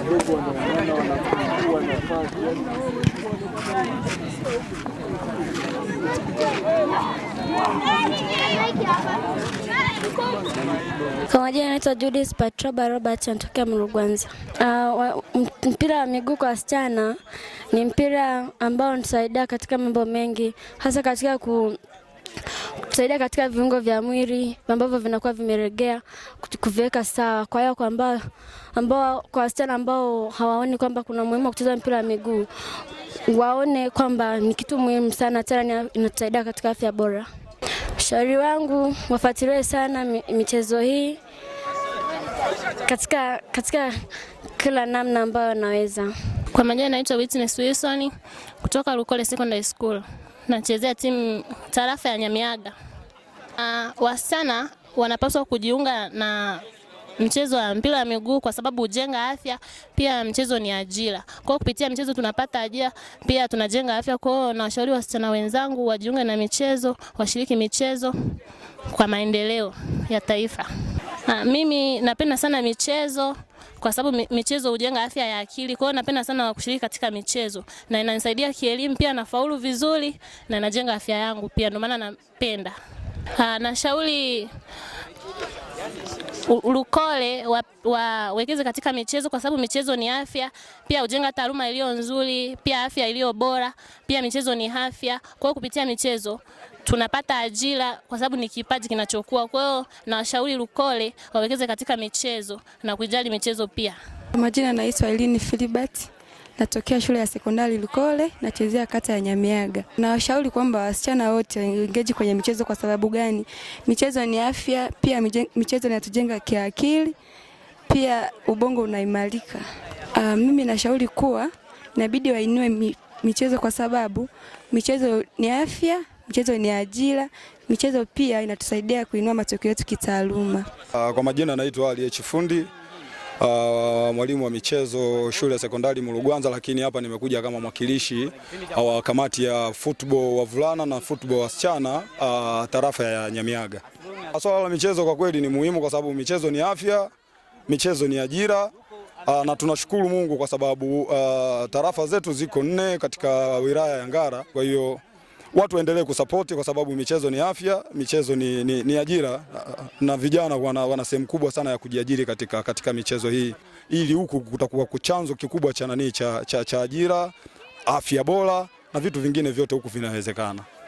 Kwa majina naitwa Judith Patroba Robert, natokea Murugwanza. Mpira wa miguu kwa wasichana ni mpira ambao unatusaidia katika mambo mengi, hasa katika kusaidia katika viungo vya mwili ambavyo vinakuwa vimeregea, kuviweka sawa. Kwa hiyo kwa wasichana ambao hawaoni kwamba kuna umuhimu wa kucheza mpira wa miguu, waone kwamba ni kitu muhimu sana, tena inatusaidia katika afya bora. Shauri wangu wafuatilie sana michezo hii katika kila namna ambayo wanaweza. Kwa majina naitwa Witness Wilson kutoka Lukole Secondary School. Nachezea timu tarafa ya Nyamiaga. Wasichana wanapaswa kujiunga na mchezo wa mpira wa miguu kwa sababu hujenga afya, pia mchezo ni ajira. Kwa hiyo kupitia mchezo tunapata ajira, pia tunajenga afya. Kwa hiyo nawashauri wasichana wenzangu wajiunge na michezo, washiriki michezo kwa maendeleo ya taifa. Mimi napenda sana michezo kwa sababu michezo hujenga afya ya akili. Kwa hiyo napenda sana kushiriki katika michezo na inanisaidia kielimu, pia nafaulu vizuri na inajenga afya yangu pia, ndio maana napenda. Nashauri Lukole wawekeze katika michezo kwa sababu michezo ni afya, pia hujenga taaluma iliyo nzuri, pia afya iliyo bora, pia michezo ni afya. Kwa hiyo kupitia michezo tunapata ajira kwa sababu ni kipaji kinachokuwa. Kwa hiyo nawashauri Lukole wawekeze katika michezo na kujali michezo pia. Majina naitwa Elini Philibert. Natokea shule ya sekondari Lukole, nachezea kata ya Nyamiaga. Nawashauri kwamba wasichana wote waingeje kwenye michezo. Kwa sababu gani? Michezo ni afya, pia michezo inatujenga kiakili, pia ubongo unaimarika. Mimi nashauri kuwa inabidi wainue michezo kwa sababu michezo ni afya, michezo ni ajira, michezo pia inatusaidia kuinua matokeo yetu kitaaluma. Kwa majina naitwa Ali Chifundi. Mwalimu wa michezo shule ya sekondari Murugwanza, lakini hapa nimekuja kama mwakilishi wa kamati ya football wavulana na football wasichana tarafa ya Nyamiaga. Swala la michezo kwa kweli ni muhimu kwa sababu michezo ni afya, michezo ni ajira, na tunashukuru Mungu kwa sababu tarafa zetu ziko 4 katika wilaya ya Ngara. Kwa hiyo watu waendelee kusapoti kwa sababu michezo ni afya, michezo ni ajira, na vijana wana sehemu kubwa sana ya kujiajiri katika michezo hii, ili huku kutakuwa chanzo kikubwa cha ajira, afya bora na vitu vingine vyote huku vinawezekana.